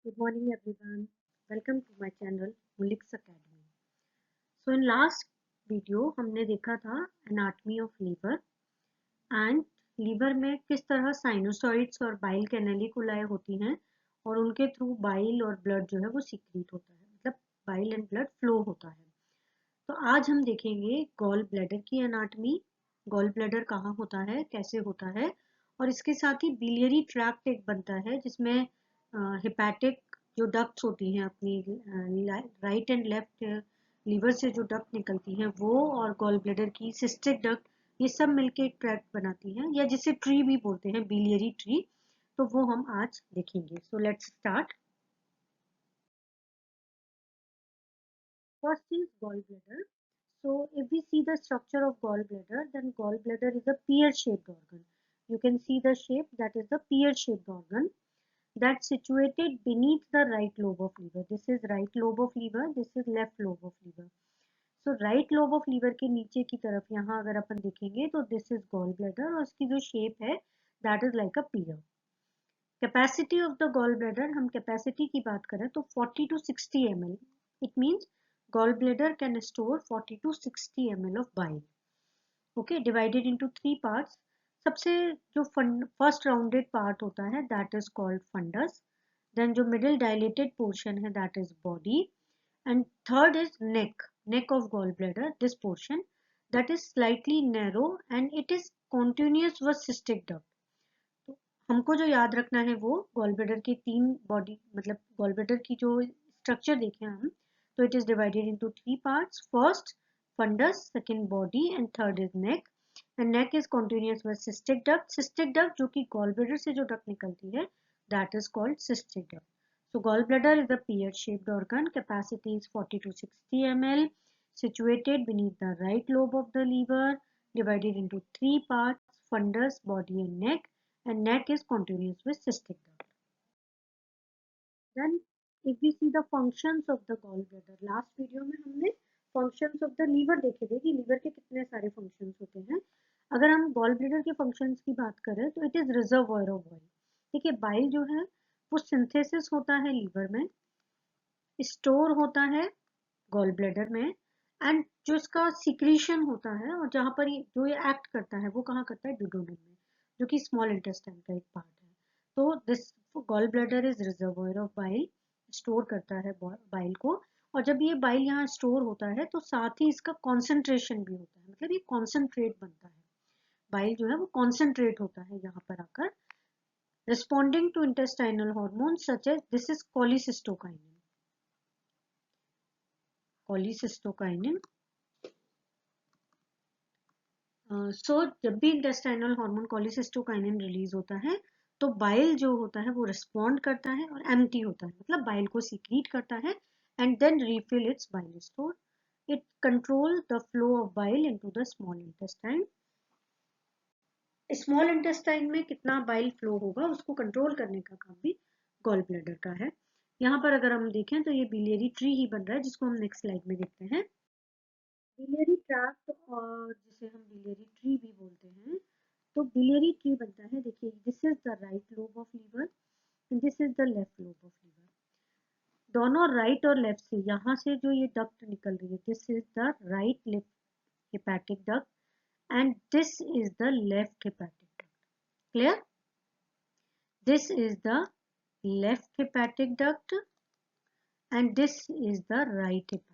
Good morning, everyone. Welcome to my channel, Mulik's Academy. So in last video हमने देखा था anatomy of liver and liver में किस तरह sinusoids और bile canalicullae होती हैं और उनके थ्रू bile और blood जो है वो secrete होता है, मतलब bile and blood flow होता है. तो आज हम देखेंगे गॉल ब्लैडर की एनाटमी. गॉल ब्लैडर कहाँ होता है, कैसे होता है, और इसके साथ ही बिलियरी ट्रैक्ट एक बनता है जिसमें हिपैटिक जो डक्ट्स होती हैं अपनी राइट एंड लेफ्ट लीवर से जो डक्ट निकलती हैं वो, और गॉल ब्लैडर की सिस्टिक डक्ट, ये सब मिलके एक ट्रैक्ट बनाती हैं, या जिसे ट्री भी बोलते हैं, बिलियरी ट्री. तो वो हम आज देखेंगे. So let's start. First is gallbladder. So if we see the structure of gallbladder, then gallbladder is a pear-shaped organ. You can see the shape, that is the pear-shaped organ that's situated beneath the right lobe of liver. This is right lobe of liver, this is left lobe of liver. So right lobe of liver के नीचे की तरफ यहाँ अगर अपन देखेंगे तो this is gallbladder और उसकी जो shape है that is like a pear. Capacity of the gallbladder, हम capacity की बात करें तो 40 to 60 ml. It means gallbladder can store 40 to 60 ml of bile. Okay, divided into three parts. सबसे जो first rounded part होता है that is called fundus. Then जो middle dilated portion है that is body. And third is neck of gallbladder. This portion that is slightly narrow and it is continuous with cystic duct. हमको जो याद रखना है वो गॉल ब्लैडर के तीन बॉडी, मतलब गॉल ब्लैडर की जो स्ट्रक्चर देखें हम, तो it is divided into three parts. First fundus, second body and third is neck. And neck is continuous with cystic duct. Cystic duct जो कि गॉल ब्लैडर से जो डक्ट निकलती है that is called cystic duct. So gallbladder is a pear-shaped organ. Capacity is 40 to 60 ml. Situated beneath the right lobe of the liver. Divided into three parts: fundus, body, and neck. And neck is continuous with cystic duct. Then, if we see the functions of the gallbladder, last video में हमने functions of the liver देखे थे कि liver के कितने सारे functions होते हैं. अगर हम gallbladder के functions की बात करें तो it is reservoir of bile. देखिए bile जो है वो synthesis होता है liver में, store होता है गॉल ब्लैडर में, एंड जो इसका सिक्रीशन होता है और जहाँ पर जो ये एक्ट करता है वो कहाँ करता है, डुडोनम में, जो कि स्मॉल इंटेस्टाइन का एक पार्ट है. तो this gall bladder is reservoir of bile, store करता है बाइल को. और जब ये बाइल यहाँ स्टोर होता है तो साथ ही इसका कॉन्सेंट्रेशन भी होता है, मतलब ये कॉन्सेंट्रेट बनता है. बाइल जो है वो कॉन्सेंट्रेट होता है यहाँ पर आकर, responding to intestinal hormone such as this is cholecystokinin. Cholecystokinin. So जब भी इंटेस्टाइनल हार्मोन कोलिसिस्टोकाइनिन रिलीज होता है तो बाइल जो होता है वो रिस्पॉन्ड करता है और एम्प्टी होता है, मतलब बाइल को सीक्रीट करता है and then refill its bile store. It control the flow of bile into the small intestine. Small intestine में कितना बाइल फ्लो होगा उसको कंट्रोल करने का काम भी गॉल ब्लैडर का है. यहाँ पर अगर हम देखें तो ये बिलियरी ट्री ही बन रहा है जिसको हम नेक्स्ट स्लाइड में देखते हैं. बिलियरी ट्रैक्ट, और जिसे हम बिलियरी ट्री भी बोलते हैं, तो बिलियरी ट्री बनता है. देखिए this is the right lobe of liver and this is the left lobe of liver. दोनों राइट और लेफ्ट से यहाँ से जो ये डक्ट निकल रही है this is the right left hepatic duct and this is the left hepatic duct. Clear? This is the left hepatic duct and this is the right hepatic.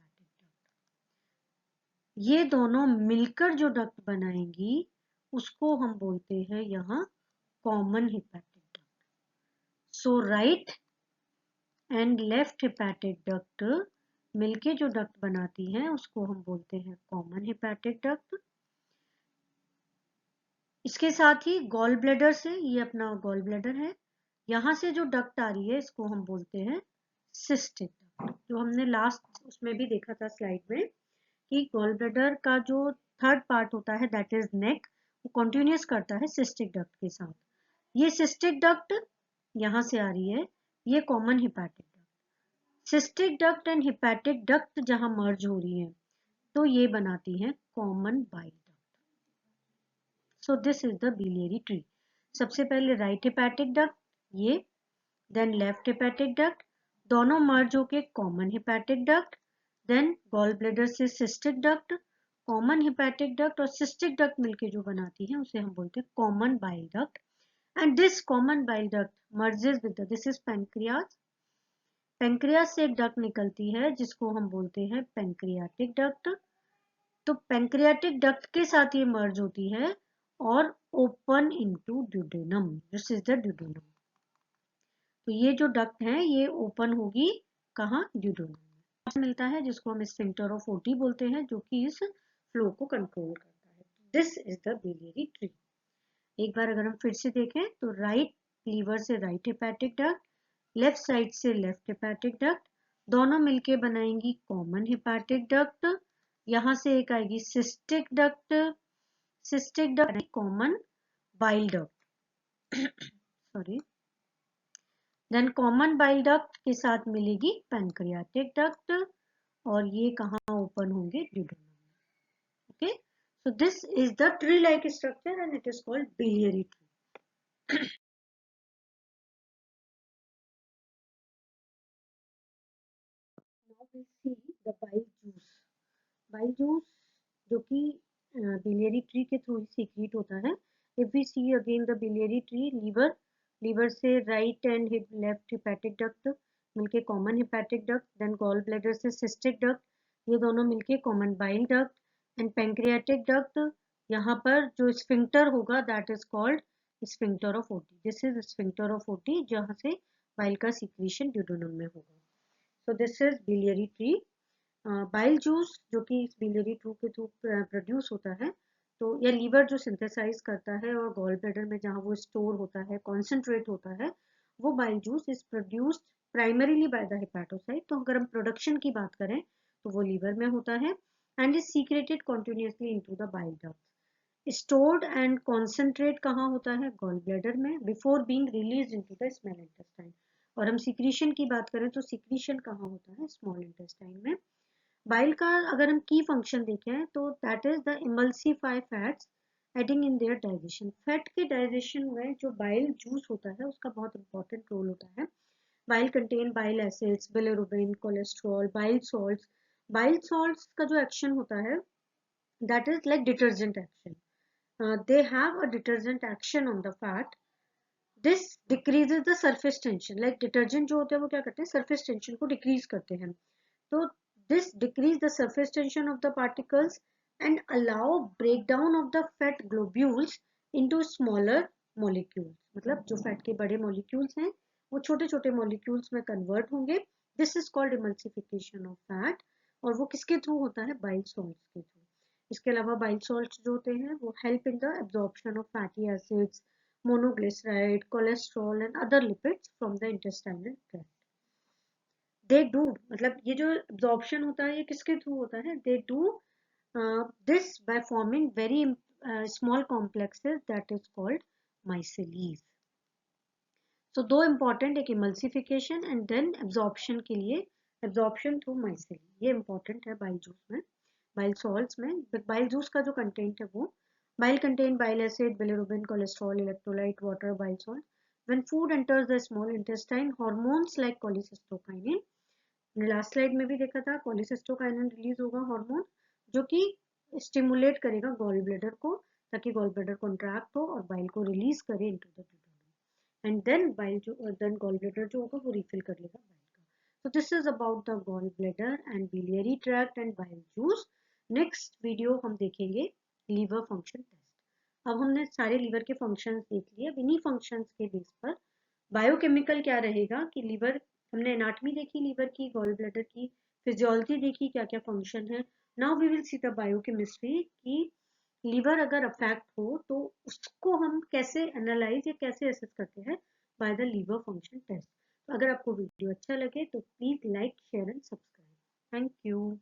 ये दोनों मिलकर जो डक्ट बनाएंगी उसको हम बोलते हैं यहाँ common hepatic duct. So right and left hepatic duct मिलके जो डक्ट बनाती हैं उसको हम बोलते हैं कॉमन हेपेटिक डक्ट. इसके साथ ही गॉल ब्लैडर से, ये अपना गॉल ब्लैडर है, यहाँ से जो डक्ट आ रही है इसको हम बोलते हैं सिस्टिक डक्ट, जो हमने लास्ट उसमें भी देखा था स्लाइड में कि गॉल ब्लैडर का जो थर्ड पार्ट होता है दैट इज नेक, वो कॉन्टिन्यूस करता है सिस्टिक डक्ट के साथ. ये सिस्टिक डक्ट यहाँ से आ रही है, ये common hepatic duct. Cystic duct and hepatic duct जहाँ मर्ज हो रही है तो ये बनाती है common bile duct. So this is the biliary tree. सबसे पहले राइट हेपेटिक डक्ट ये, देन लेफ्ट हेपेटिक डक्ट, दोनों मर्ज होके common hepatic duct, then gall bladder से cystic duct, common hepatic duct और सिस्टिक डक्ट मिलके जो बनाती है उसे हम बोलते हैं common bile duct. And this common bile duct merges with this is pancreas. Pancreas से एक डक्ट निकलती है जिसको हम बोलते हैं पेंक्रियाटिक डक्ट। तो पेंक्रियाटिक डक्ट के साथ ये मर्ज होती है और open into duodenum, this is the duodenum. तो ये जो डक्ट है ये ओपन होगी कहाँ, ड्यूडेनम में मिलता है, जिसको हम स्फिंक्टर ऑफ ओटी बोलते हैं, जो कि इस फ्लो को कंट्रोल करता है। This is the biliary tree. एक बार अगर हम फिर से देखें तो राइट लीवर से right hepatic duct, left side से लेफ्ट हेपेटिक डक्ट, दोनों मिलके बनाएंगी कॉमन हेपेटिक डक्ट। यहाँ से एक आएगी cystic duct, cystic duct common bile duct sorry, then common bile duct के साथ मिलेगी पैंक्रियाटिक डक्ट और ये कहाँ ओपन होंगे, duodenum. Okay, so this is the tree like structure and it is called biliary tree. Now we'll see the bile juice. Bile juice जो कि biliary tree के थ्रू ही secrete होता है. If we see again the biliary tree, liver से right and left hepatic duct मिलके common hepatic duct, then gallbladder से cystic duct, ये दोनों मिलके common bile duct, and pancreatic duct यहाँ पर जो sphincter होगा that is called sphincter of OT. This is sphincter of OT जहाँ से bile का secretion duodenum में होगा. So this is biliary tree. Bile juice जो कि इस बिलियरी ट्रू के थ्रू प्रोड्यूस होता है, तो या लीवर जो सिंथेसाइज करता है और गॉल ब्लैडर में जहाँ वो स्टोर होता है, कॉन्सेंट्रेट होता है, वो bile juice is produced primarily by the hepatocyte. तो अगर हम प्रोडक्शन की बात करें तो वो लीवर में होता है and is secreted continuously into the bile duct. Stored and concentrate कहाँ होता है, गॉल ब्लैडर में, before being release into the small intestine. और हम सीक्रीशन की बात करें तो सीक्रीशन कहाँ होता है, स्मॉल इंटेस्टाइन में. बाइल का अगर हम की फंक्शन देखें तो that is the emulsify fats adding in their digestion. Fat के डाइजेशन में जो बाइल जूस होता है उसका बहुत इंपॉर्टेंट रोल होता है. Bile contain bile acids, bilirubin, cholesterol, bile salts. Bile salts का जो एक्शन होता है that is like detergent action. They have a detergent action on the fat. This decreases the surface tension. Like detergent जो होते हैं वो क्या करते हैं, सरफेस टेंशन को डिक्रीज करते हैं. तो this decrease the surface tension of the particles and allow breakdown of the fat globules into smaller molecules. मतलब जो फैट के बड़े molecules हैं वो छोटे छोटे molecules में convert होंगे. This is called emulsification of fat. और वो किसके थ्रू होता है, bile salts के थ्रू. इसके अलावा bile salts जो होते हैं वो help in the absorption of fatty acids, monoglyceride, cholesterol and other lipids from the intestinal tract. They do, मतलब ये जो एब्जॉर्प्शन होता है ये किसके थ्रू होता है, they do this by forming very small complexes that is called micelles. So दो इंपॉर्टेंट, एक इमल्सिफिकेशन एंड देन एब्जॉर्प्शन के लिए एब्जॉर्प्शन थ्रू माइसेली, ये इंपॉर्टेंट है बाइल जूस में. बाइल सॉल्ट्स में बाइल जूस का जो कंटेंट है वो bile contain bile acid, bilirubin, cholesterol, electrolyte, water, bile salt. When food enters the small intestine, hormones like cholecystokinin, last slide में भी देखा था, कोलिसिस्टोकाइनिन रिलीज होगा हार्मोन जो कि स्टिमुलेट करेगा गॉल ब्लैडर को ताकि गॉल ब्लैडर कॉन्ट्रैक्ट हो और बाइल को रिलीज करे into the duodenum and then bile जो देन गॉल ब्लैडर जो होगा वो रिफिल कर लेगा बाइल का. So this is about the gall bladder and biliary tract and bile juice. Next video हम देखेंगे लीवर फंक्शन टेस्ट. अब हमने सारे लीवर के फंक्शंस देख लिए. अब इन्हीं फंक्शंस के बेस पर बायोकेमिकल क्या रहेगा कि लीवर, हमने एनाटमी देखी लीवर की, गॉल ब्लैडर की, फिजियोलॉजी देखी क्या क्या फंक्शन है. Now we will see the biochemistry कि लीवर अगर अफेक्ट हो तो उसको हम कैसे एनालाइज या कैसे असेस करते हैं by the liver function test. तो अगर आपको वीडियो अच्छा लगे तो please like, share and subscribe. Thank you.